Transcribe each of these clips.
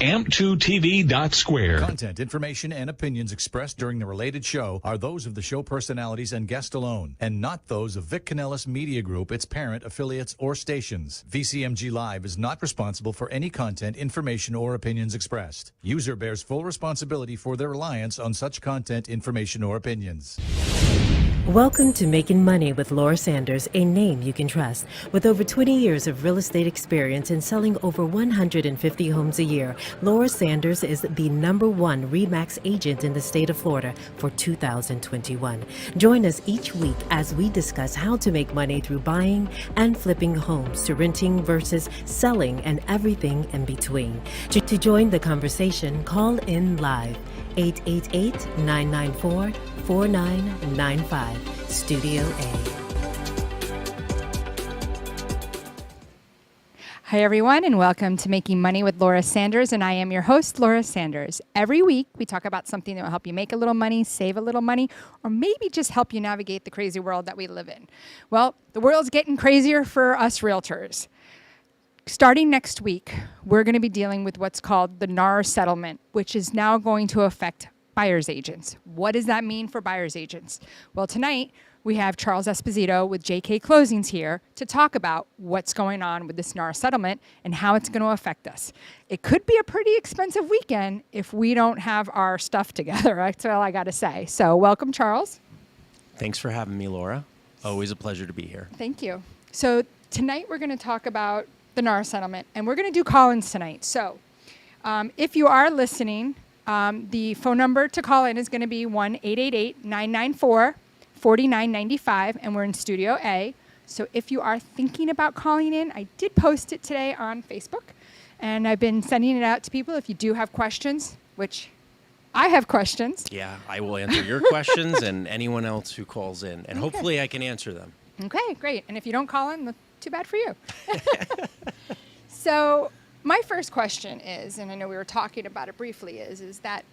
amp2tv.square. Content, information, and opinions expressed during the related show are those of the show personalities and guest alone, and not those of Vic Canellis Media Group, its parent, affiliates, or stations. VCMG Live is not responsible for any content, information, or opinions expressed. User bears full responsibility for their reliance on such content, information, or opinions. Welcome to Making Money with Laura Sanders, a name you can trust. With over 20 years of real estate experience and selling over 150 homes a year, Laura Sanders is the #1 RE/MAX agent in the state of Florida for 2021. Join us each week as we discuss how to make money through buying and flipping homes, to renting versus selling, and everything in between. To join the conversation, call in live. 888-994-4995, Studio A. Hi, everyone, and welcome to Making Money with Laura Sanders, and I am your host, Laura Sanders. Every week, we talk about something that will help you make a little money, save a little money, or maybe just help you navigate the crazy world that we live in. Well, the world's getting crazier for us realtors. Starting next week, we're going to be dealing with what's called the NAR settlement, which is now going to affect buyer's agents. What does that mean for buyer's agents? Well, tonight, we have Charles Esposito with JK Closings here to talk about what's going on with this NAR settlement and how it's going to affect us. It could be a pretty expensive weekend if we don't have our stuff together. That's all I got to say. So welcome, Charles. Thanks for having me, Laura. Always a pleasure to be here. Thank you. So tonight, we're going to talk about the NAR settlement, and we're going to do call-ins tonight. So if you are listening, the phone number to call in is going to be 1-888-994-4995, and we're in Studio A. So if you are thinking about calling in, I did post it today on Facebook, and I've been sending it out to people. If you do have questions, which I have questions. Yeah, I will answer your questions and anyone else who calls in, and hopefully I can answer them. Okay, great. And if you don't call in, too bad for you. So my first question is, and I know we were talking about it briefly, is that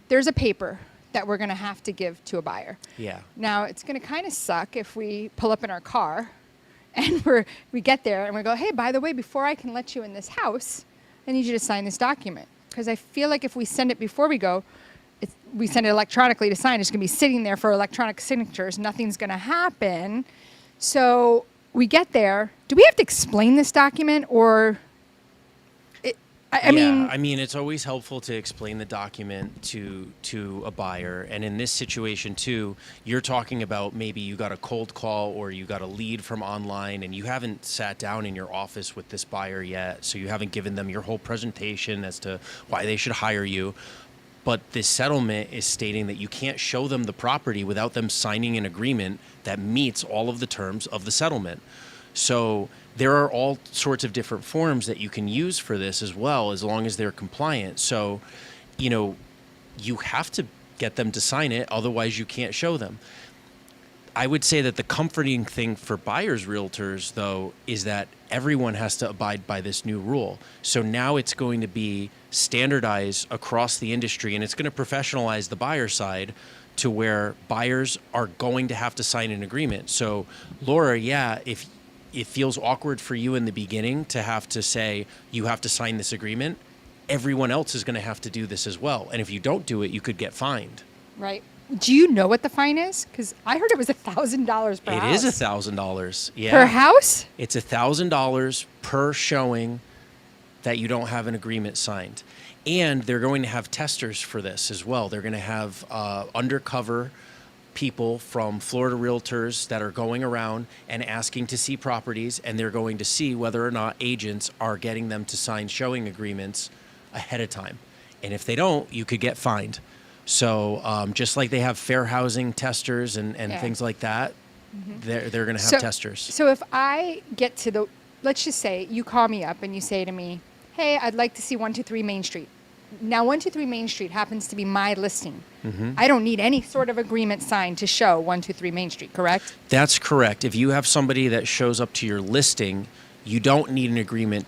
there's a paper that we're going to have to give to a buyer. Yeah. Now, it's going to kind of suck if we pull up in our car and we get there and we go, hey, by the way, before I can let you in this house, I need you to sign this document. Because I feel like if we send it before we go, we send it electronically to sign, it's going to be sitting there for electronic signatures. Nothing's going to happen. So we get there. Do we have to explain this document, or? I mean, it's always helpful to explain the document to a buyer. And in this situation too, you're talking about maybe you got a cold call or you got a lead from online and you haven't sat down in your office with this buyer yet. So you haven't given them your whole presentation as to why they should hire you. But this settlement is stating that you can't show them the property without them signing an agreement that meets all of the terms of the settlement. So there are all sorts of different forms that you can use for this as well, as long as they're compliant. So, you have to get them to sign it, otherwise you can't show them. I would say that the comforting thing for buyers realtors, though, is that everyone has to abide by this new rule. So now it's going to be standardized across the industry, and it's going to professionalize the buyer side to where buyers are going to have to sign an agreement. So, Laura, yeah, if it feels awkward for you in the beginning to have to say you have to sign this agreement, everyone else is going to have to do this as well. And if you don't do it, you could get fined. Right. Do you know what the fine is? Because I heard it was $1,000 per house. It is $1,000. Yeah. Per house? It's $1,000 per showing that you don't have an agreement signed. And they're going to have testers for this as well. They're going to have undercover people from Florida realtors that are going around and asking to see properties, and they're going to see whether or not agents are getting them to sign showing agreements ahead of time. And if they don't, you could get fined. So just like they have fair housing testers and things like that, they're going to have testers. So if I get to let's just say you call me up and you say to me, hey, I'd like to see 123 Main Street. Now, 123 Main Street happens to be my listing. I don't need any sort of agreement signed to show 123 Main Street, correct? That's correct. If you have somebody that shows up to your listing, you don't need an agreement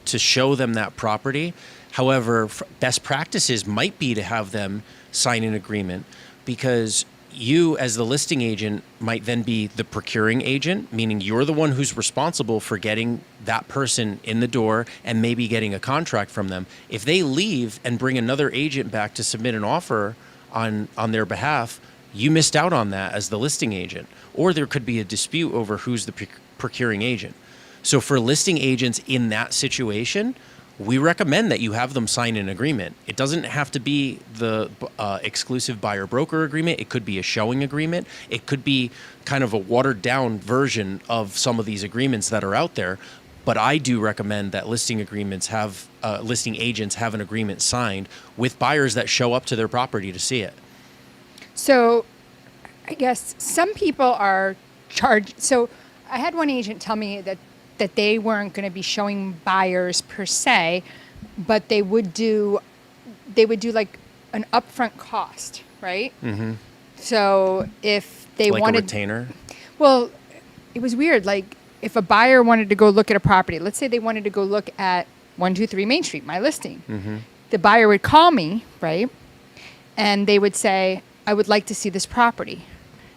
to show them that property. However, best practices might be to have them sign an agreement, because you as the listing agent might then be the procuring agent, meaning you're the one who's responsible for getting that person in the door and maybe getting a contract from them. If they leave and bring another agent back to submit an offer on their behalf, you missed out on that as the listing agent. Or there could be a dispute over who's the procuring agent. So for listing agents in that situation, we recommend that you have them sign an agreement. It doesn't have to be the exclusive buyer-broker agreement. It could be a showing agreement. It could be kind of a watered-down version of some of these agreements that are out there. But I do recommend that listing agents have an agreement signed with buyers that show up to their property to see it. So I guess some people are charged. So I had one agent tell me that they weren't going to be showing buyers per se, but they would do like an upfront cost, right? Mm-hmm. So if they like wanted a retainer. Well, it was weird. Like if a buyer wanted to go look at a property, let's say they wanted to go look at 123 Main Street, my listing. Mm-hmm. The buyer would call me, right? And they would say, I would like to see this property.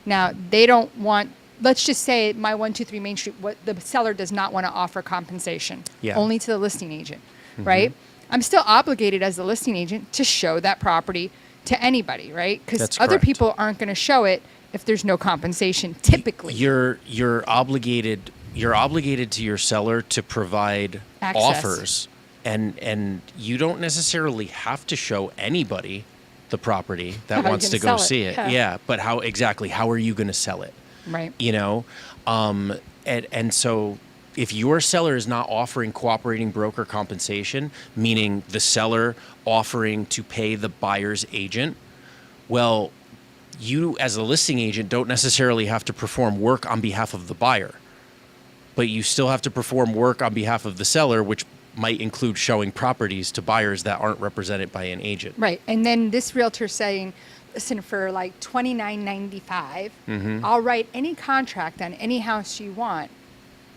Now, they don't want, let's just say my 123 Main Street, what the seller does not want to offer compensation, only to the listing agent, right? I'm still obligated as the listing agent to show that property to anybody, right? Because other people aren't going to show it if there's no compensation, typically. You're obligated to your seller to provide access. Offers, and you don't necessarily have to show anybody the property that wants to go see it. Yeah, but how are you going to sell it? Right. You know, and so if your seller is not offering cooperating broker compensation, meaning the seller offering to pay the buyer's agent, well, you as a listing agent don't necessarily have to perform work on behalf of the buyer, but you still have to perform work on behalf of the seller, which might include showing properties to buyers that aren't represented by an agent. Right. And then this realtor saying, listen, for like $29.95, I'll write any contract on any house you want,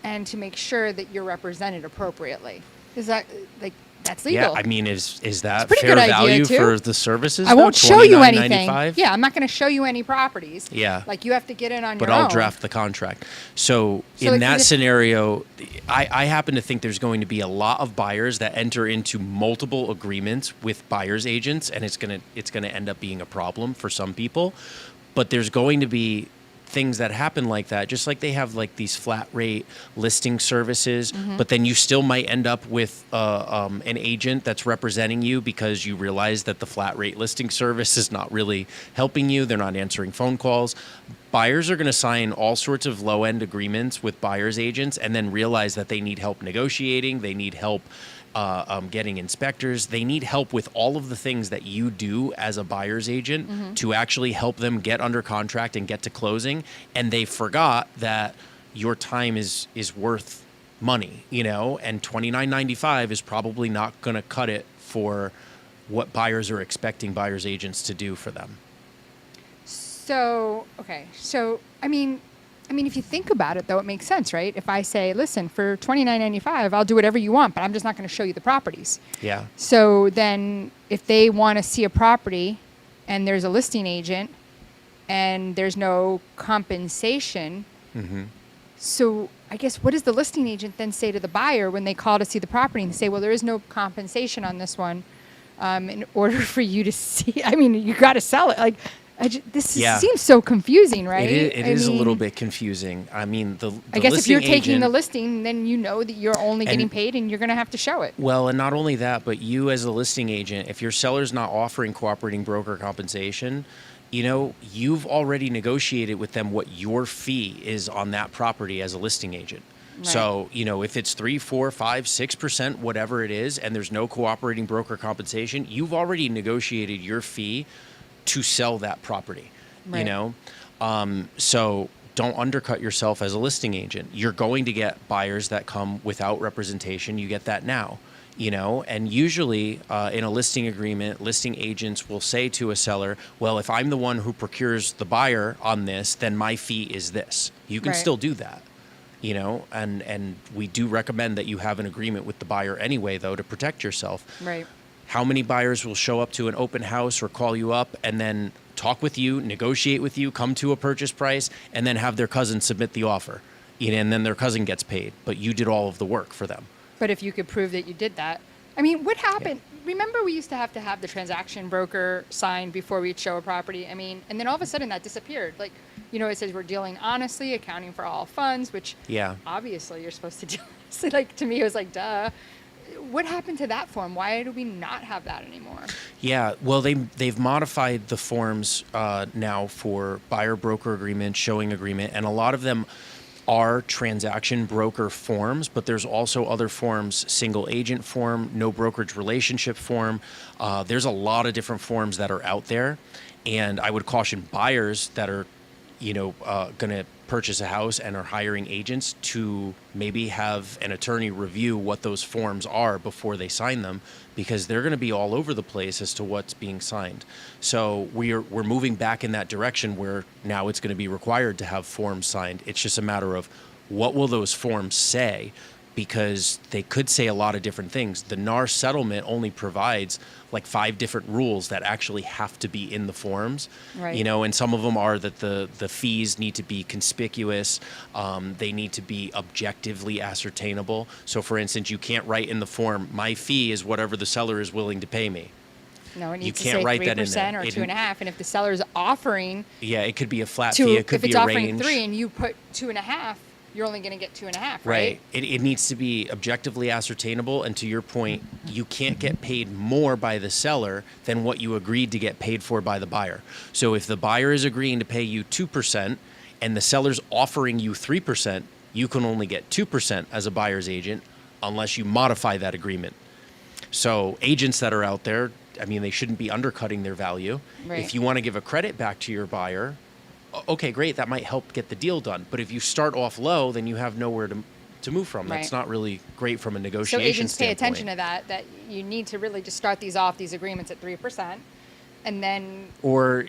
and to make sure that you're represented appropriately. Is that like that's legal? Yeah, I mean, is that pretty fair good idea, value too. for the services? I won't show you anything. $29.95? Yeah, I'm not going to show you any properties. Yeah. Like you have to get in on but your own. I'll draft the contract. So in like that scenario, I happen to think there's going to be a lot of buyers that enter into multiple agreements with buyer's agents, and it's gonna end up being a problem for some people. But there's going to be things that happen like that, just like they have like these flat rate listing services, but then you still might end up with an agent that's representing you because you realize that the flat rate listing service is not really helping you. They're not answering phone calls. Buyers are going to sign all sorts of low end agreements with buyer's agents and then realize that they need help negotiating. They need help getting inspectors. They need help with all of the things that you do as a buyer's agent to actually help them get under contract and get to closing. And they forgot that your time is worth money, you know, and $29.95 is probably not going to cut it for what buyers are expecting buyer's agents to do for them. So, okay. So, I mean, if you think about it, though, it makes sense, right? If I say, listen, for $29.95, I'll do whatever you want, but I'm just not going to show you the properties. Yeah. So then if they want to see a property and there's a listing agent and there's no compensation, so I guess what does the listing agent then say to the buyer when they call to see the property and say, well, there is no compensation on this one in order for you to see? I mean, you got to sell it. Like, this seems so confusing, right? It is a little bit confusing. I mean, I guess if you're taking the listing, then you know that you're only getting paid and you're going to have to show it. Well, and not only that, but you as a listing agent, if your seller's not offering cooperating broker compensation, you know, you've already negotiated with them what your fee is on that property as a listing agent. Right. So, you know, if it's 3, 4, 5, 6%, whatever it is, and there's no cooperating broker compensation, you've already negotiated your fee to sell that property, you know? So don't undercut yourself as a listing agent. You're going to get buyers that come without representation. You get that now, you know? And usually in a listing agreement, listing agents will say to a seller, well, if I'm the one who procures the buyer on this, then my fee is this. You can still do that, you know? And we do recommend that you have an agreement with the buyer anyway, though, to protect yourself. Right. How many buyers will show up to an open house or call you up and then talk with you, negotiate with you, come to a purchase price, and then have their cousin submit the offer. And then their cousin gets paid, but you did all of the work for them. But if you could prove that you did that, I mean, what happened? Remember, we used to have the transaction broker sign before we'd show a property. I mean, and then all of a sudden that disappeared. Like, you know, it says we're dealing honestly, accounting for all funds, which obviously you're supposed to do. So, like, to me, it was like, duh. What happened to that form? Why do we not have that anymore? Yeah, well, they've modified the forms now for buyer broker agreement, showing agreement, and a lot of them are transaction broker forms, but there's also other forms, single agent form, no brokerage relationship form. There's a lot of different forms that are out there, and I would caution buyers that are, going to purchase a house and are hiring agents to maybe have an attorney review what those forms are before they sign them, because they're going to be all over the place as to what's being signed. So we're moving back in that direction where now it's going to be required to have forms signed. It's just a matter of what will those forms say, because they could say a lot of different things. The NAR settlement only provides like 5 different rules that actually have to be in the forms, right. And some of them are that the fees need to be conspicuous. They need to be objectively ascertainable. So for instance, you can't write in the form, my fee is whatever the seller is willing to pay me. No, it needs You to can't say write 3% that in there. or 2.5%. And if the seller's offering it could be a flat fee. It could if be it's a offering range. 3 and you put 2.5%, you're only going to get 2.5%, Right. It needs to be objectively ascertainable. And to your point, you can't get paid more by the seller than what you agreed to get paid for by the buyer. So if the buyer is agreeing to pay you 2% and the seller's offering you 3%, you can only get 2% as a buyer's agent unless you modify that agreement. So agents that are out there, I mean, they shouldn't be undercutting their value. Right. If you want to give a credit back to your buyer, okay, great, that might help get the deal done. But if you start off low, then you have nowhere to move from. Right. That's not really great from a negotiation So agents pay standpoint. attention to that you need to really just start these agreements at 3%. And then, or,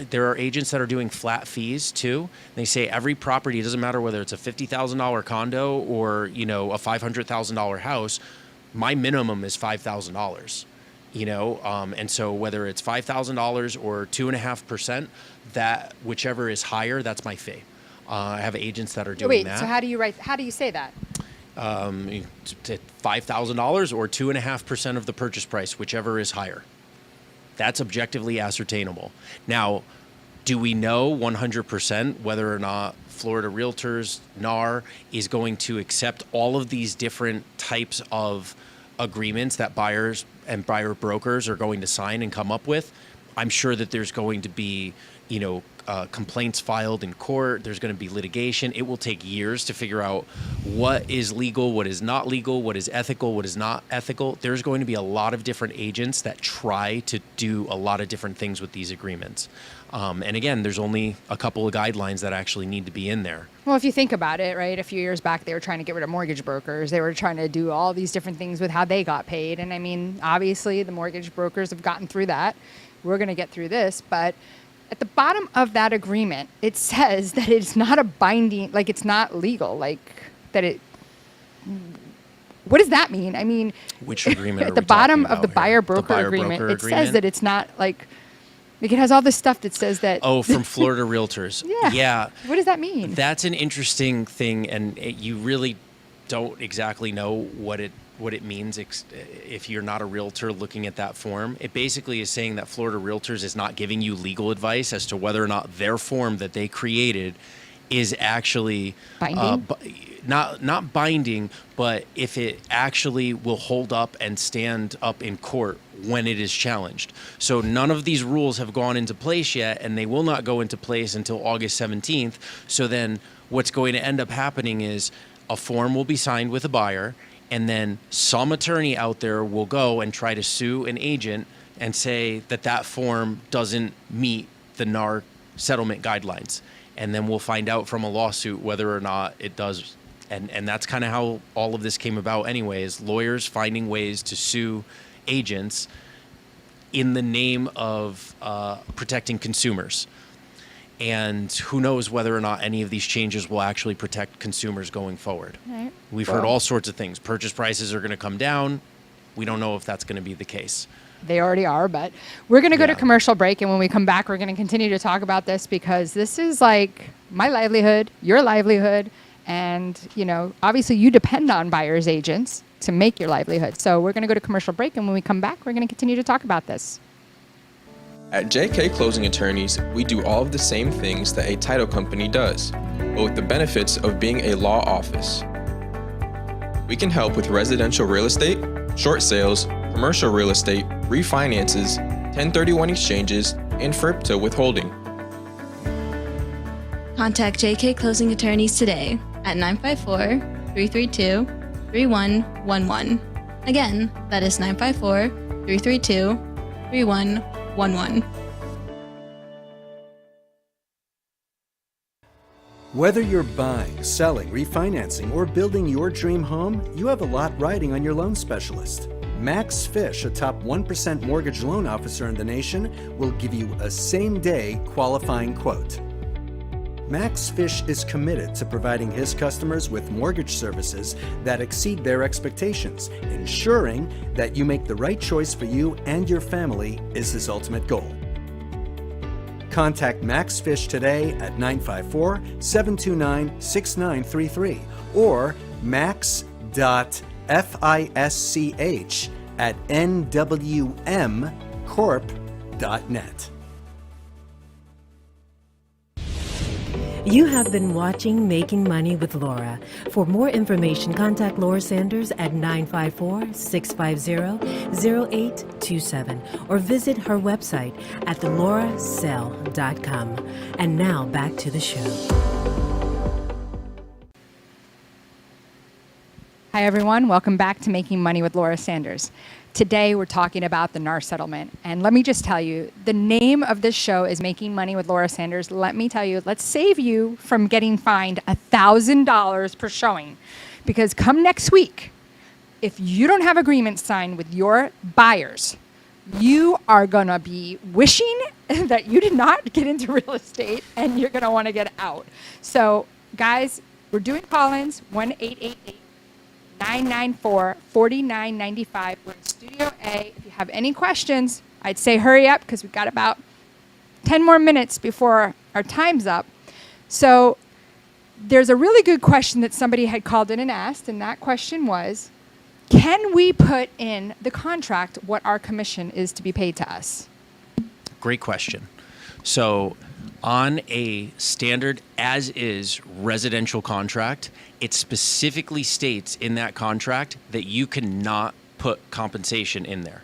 there are agents that are doing flat fees too. They say every property, it doesn't matter whether it's a $50,000 condo or, a $500,000 house, my minimum is $5,000. And so whether it's $5,000 or 2.5%, that whichever is higher, that's my fee. I have agents that are doing that. So how do you say that? $5,000 or 2.5% of the purchase price, whichever is higher. That's objectively ascertainable. Now, do we know 100% whether or not Florida Realtors, NAR, is going to accept all of these different types of agreements that buyers and buyer brokers are going to sign and come up with? I'm sure that there's going to be, complaints filed in court. There's going to be litigation. It will take years to figure out what is legal, what is not legal, what is ethical, what is not ethical. There's going to be a lot of different agents that try to do a lot of different things with these agreements. And again, there's only a couple of guidelines that actually need to be in there. Well, if you think about it, right, a few years back, they were trying to get rid of mortgage brokers. They were trying to do all these different things with how they got paid. And I mean, obviously, the mortgage brokers have gotten through that. We're going to get through this. But at the bottom of that agreement, it says that it's not a binding, like it's not legal, like that it. What does that mean? I mean, which agreement at are the we bottom talking of the about here? buyer-broker The agreement, buyer-broker it says that it's not like it has all this stuff that says that. Oh, from Florida Realtors. Yeah. What does that mean? That's an interesting thing, and you really don't exactly know what it means if you're not a realtor looking at that form. It basically is saying that Florida Realtors is not giving you legal advice as to whether or not their form that they created is actually binding. Not binding, but if it actually will hold up and stand up in court when it is challenged. So none of these rules have gone into place yet, and they will not go into place until August 17th. So then what's going to end up happening is a form will be signed with a buyer, and then some attorney out there will go and try to sue an agent and say that form doesn't meet the NAR settlement guidelines. And then we'll find out from a lawsuit whether or not it does. And that's kind of how all of this came about anyway, is lawyers finding ways to sue agents in the name of protecting consumers. And who knows whether or not any of these changes will actually protect consumers going forward. We've heard all sorts of things. Purchase prices are going to come down. We don't know if that's going to be the case. They already are, but we're going to go to Yeah. commercial break. And when we come back, we're going to continue to talk about this because this is like my livelihood, your livelihood. And, obviously you depend on buyer's agents to make your livelihood. So we're going to go to commercial break. And when we come back, we're going to continue to talk about this. At JK Closing Attorneys, we do all of the same things that a title company does, but with the benefits of being a law office. We can help with residential real estate, short sales, commercial real estate, refinances, 1031 exchanges, and FIRPTA withholding. Contact JK Closing Attorneys today at 954-332-3111. Again, that is 954-332-3111. Whether you're buying, selling, refinancing, or building your dream home, you have a lot riding on your loan specialist. Max Fish, a top 1% mortgage loan officer in the nation, will give you a same-day qualifying quote. Max Fish is committed to providing his customers with mortgage services that exceed their expectations, ensuring that you make the right choice for you and your family is his ultimate goal. Contact Max Fish today at 954-729-6933 or max.fisch@nwmcorp.net. You have been watching Making Money with Laura. For more information, contact Laura Sanders at 954-650-0827 or visit her website at thelaurazell.com. And now back to the show. Hi, everyone. Welcome back to Making Money with Laura Sanders. Today, we're talking about the NAR settlement. And let me just tell you, the name of this show is Making Money with Laura Sanders. Let me tell you, let's save you from getting fined $1,000 per showing. Because come next week, if you don't have agreements signed with your buyers, you are going to be wishing that you did not get into real estate and you're going to want to get out. So, guys, we're doing call-ins, 1-888-994-4995. We're in Studio A. If you have any questions, I'd say hurry up because we've got about 10 more minutes before our time's up. So there's a really good question that somebody had called in and asked, and that question was, can we put in the contract what our commission is to be paid to us? Great question. So on a standard as-is residential contract, it specifically states in that contract that you cannot put compensation in there.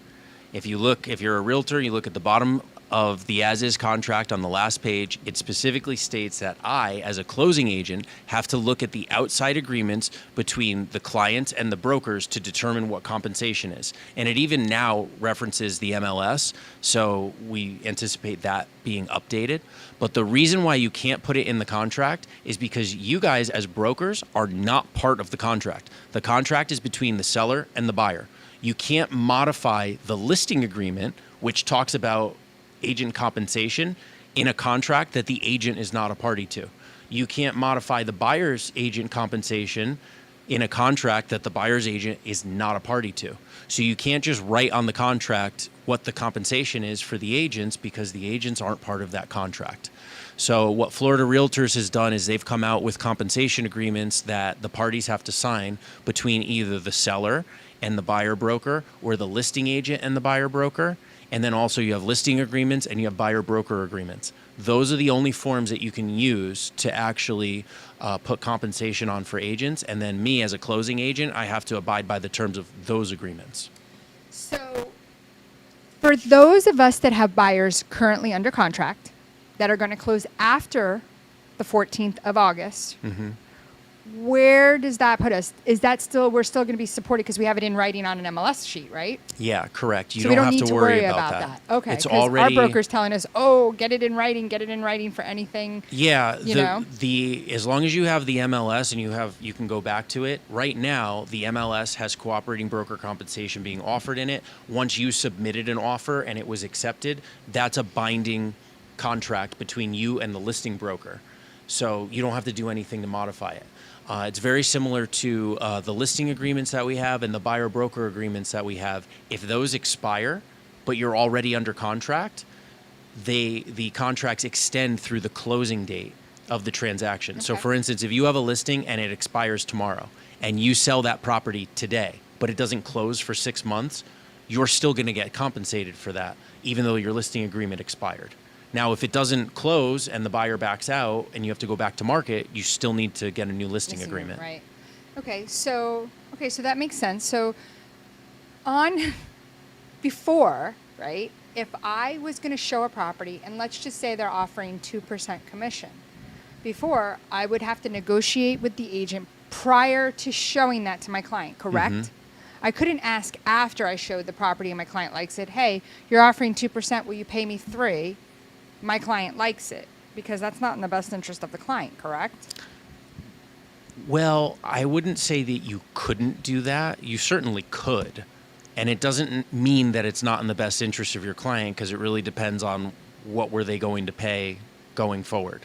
If you're a realtor, you look at the bottom of the as-is contract on the last page, it specifically states that I, as a closing agent, have to look at the outside agreements between the client and the brokers to determine what compensation is. And it even now references the MLS, so we anticipate that being updated. But the reason why you can't put it in the contract is because you guys as brokers are not part of the contract. The contract is between the seller and the buyer. You can't modify the listing agreement, which talks about agent compensation, in a contract that the agent is not a party to. You can't modify the buyer's agent compensation in a contract that the buyer's agent is not a party to. So you can't just write on the contract what the compensation is for the agents because the agents aren't part of that contract. So what Florida Realtors has done is they've come out with compensation agreements that the parties have to sign between either the seller and the buyer broker or the listing agent and the buyer broker. And then also you have listing agreements and you have buyer broker agreements. Those are the only forms that you can use to actually put compensation on for agents. And then me as a closing agent, I have to abide by the terms of those agreements. So for those of us that have buyers currently under contract that are going to close after the 14th of August, where does that put us? Is that still, we're still going to be supported because we have it in writing on an MLS sheet, right? Yeah, correct. You So we don't have need to worry about that. Okay. It's 'cause already our broker's telling us, oh, get it in writing for anything. Yeah, you know? as long as you have the MLS and you can go back to it. Right now, the MLS has cooperating broker compensation being offered in it. Once you submitted an offer and it was accepted, that's a binding contract between you and the listing broker. So you don't have to do anything to modify it. It's very similar to the listing agreements that we have and the buyer broker agreements that we have. If those expire, but you're already under contract, the contracts extend through the closing date of the transaction. So Okay. for instance, if you have a listing and it expires tomorrow and you sell that property today, but it doesn't close for 6 months, you're still going to get compensated for that, even though your listing agreement expired. Now, if it doesn't close and the buyer backs out and you have to go back to market, you still need to get a new listing agreement. Right. Okay, so that makes sense. So on before, right? If I was going to show a property, and let's just say they're offering 2% commission, before I would have to negotiate with the agent prior to showing that to my client, correct? Mm-hmm. I couldn't ask after I showed the property and my client likes it, hey, you're offering 2%, will you pay me 3%? My client likes it, because that's not in the best interest of the client, correct? Well, I wouldn't say that you couldn't do that. You certainly could. And it doesn't mean that it's not in the best interest of your client, because it really depends on what were they going to pay going forward.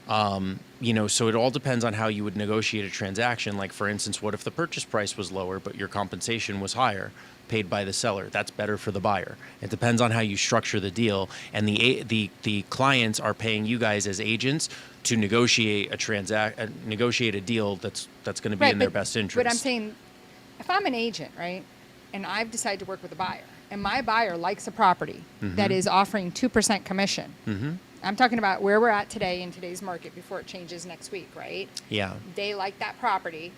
So it all depends on how you would negotiate a transaction. Like, for instance, what if the purchase price was lower, but your compensation was higher, paid by the seller? That's better for the buyer. It depends on how you structure the deal. And the clients are paying you guys as agents to negotiate negotiate a deal that's going to be in their best interest. But I'm saying, if I'm an agent, right, and I've decided to work with a buyer, and my buyer likes a property that is offering 2% commission, I'm talking about where we're at today in today's market before it changes next week, right? Yeah. They like that property,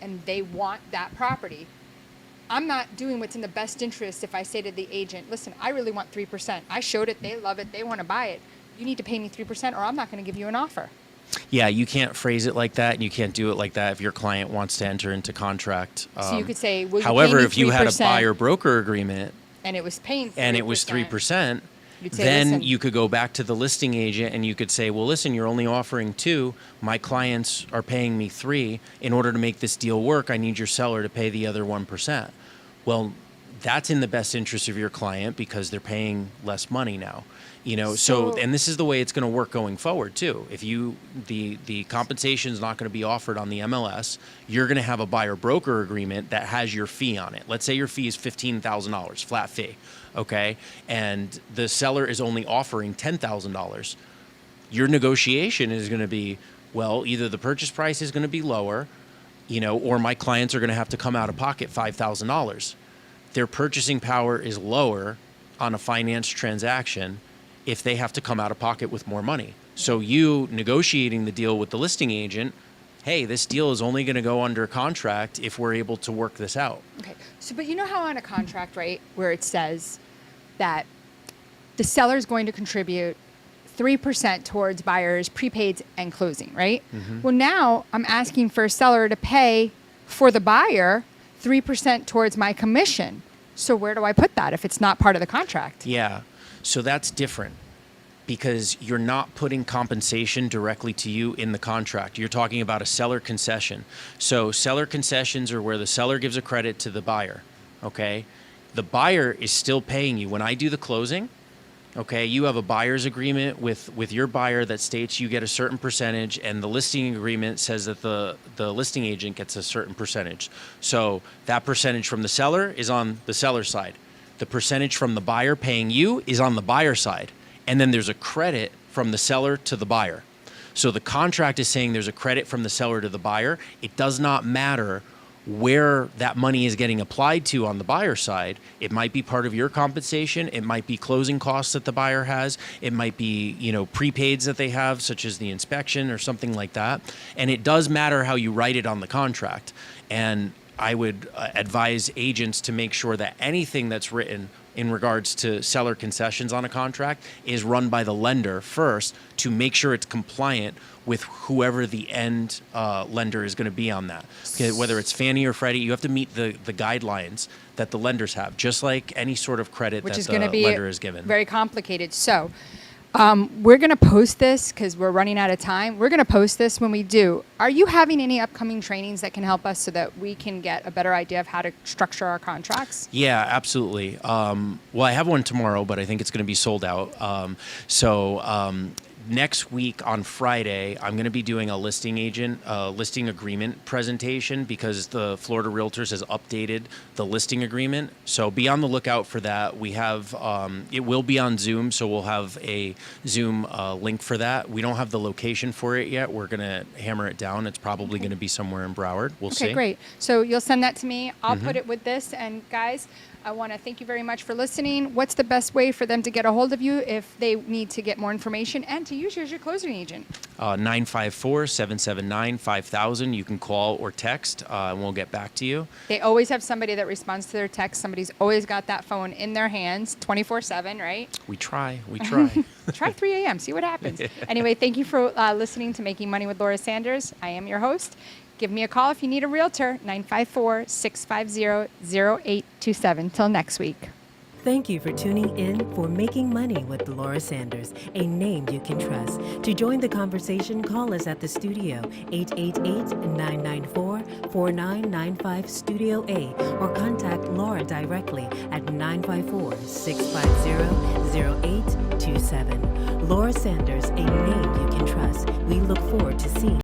and they want that property. I'm not doing what's in the best interest if I say to the agent, listen, I really want 3%. I showed it, they love it, they want to buy it. You need to pay me 3% or I'm not going to give you an offer. Yeah, you can't phrase it like that, and you can't do it like that if your client wants to enter into contract. So you could say, will you however, pay me if you had a 3%? buyer-broker agreement And it was paying 3%. and it was 3%, You'd say, then listen, you could go back to the listing agent and you could say, well, listen, you're only offering 2. My clients are paying me 3. In order to make this deal work, I need your seller to pay the other 1%. Well, that's in the best interest of your client because they're paying less money now. So and this is the way it's going to work going forward too. If the compensation is not going to be offered on the MLS, you're going to have a buyer broker agreement that has your fee on it. Let's say your fee is $15,000, flat fee, okay? And the seller is only offering $10,000. Your negotiation is going to be, well, either the purchase price is going to be lower, or my clients are going to have to come out of pocket $5,000. Their purchasing power is lower on a finance transaction if they have to come out of pocket with more money. So you negotiating the deal with the listing agent, hey, this deal is only going to go under contract if we're able to work this out. Okay. So, but you know how on a contract, right, where it says that the seller is going to contribute 3% towards buyers, prepaids, and closing, right? Well, now I'm asking for a seller to pay for the buyer 3% towards my commission. So where do I put that if it's not part of the contract? Yeah. So that's different because you're not putting compensation directly to you in the contract. You're talking about a seller concession. So seller concessions are where the seller gives a credit to the buyer, okay? The buyer is still paying you. When I do the closing, okay, you have a buyer's agreement with your buyer that states you get a certain percentage, and the listing agreement says that the listing agent gets a certain percentage. So that percentage from the seller is on the seller side. The percentage from the buyer paying you is on the buyer side. And then there's a credit from the seller to the buyer. So the contract is saying there's a credit from the seller to the buyer. It does not matter where that money is getting applied to on the buyer side. It might be part of your compensation. It might be closing costs that the buyer has. It might be, prepaids that they have, such as the inspection or something like that. And it does matter how you write it on the contract. And I would advise agents to make sure that anything that's written in regards to seller concessions on a contract is run by the lender first to make sure it's compliant with whoever the end lender is going to be on that. Okay, whether it's Fannie or Freddie, you have to meet the guidelines that the lenders have, just like any sort of credit Which that is the going to be lender is given. very complicated. So we're going to post this because we're running out of time. We're going to post this when we do. Are you having any upcoming trainings that can help us so that we can get a better idea of how to structure our contracts? Yeah, absolutely. Well, I have one tomorrow, but I think it's going to be sold out. next week on Friday, I'm going to be doing a listing agreement presentation because the Florida Realtors has updated the listing agreement. So be on the lookout for that. We have, it will be on Zoom, so we'll have a Zoom link for that. We don't have the location for it yet. We're going to hammer it down. It's probably going to be somewhere in Broward. We'll see. Okay, great. So you'll send that to me. I'll put it with this. And guys, I want to thank you very much for listening. What's the best way for them to get a hold of you if they need to get more information and to use you as your closing agent? 954-779-5000. You can call or text, and we'll get back to you. They always have somebody that responds to their text. Somebody's always got that phone in their hands 24/7, right? We try. Try 3 a.m. See what happens. Anyway, thank you for listening to Making Money with Laura Sanders. I am your host. Give me a call if you need a realtor, 954-650-0827. Till next week. Thank you for tuning in for Making Money with Laura Sanders, a name you can trust. To join the conversation, call us at the studio, 888-994-4995 Studio A, or contact Laura directly at 954-650-0827. Laura Sanders, a name you can trust. We look forward to seeing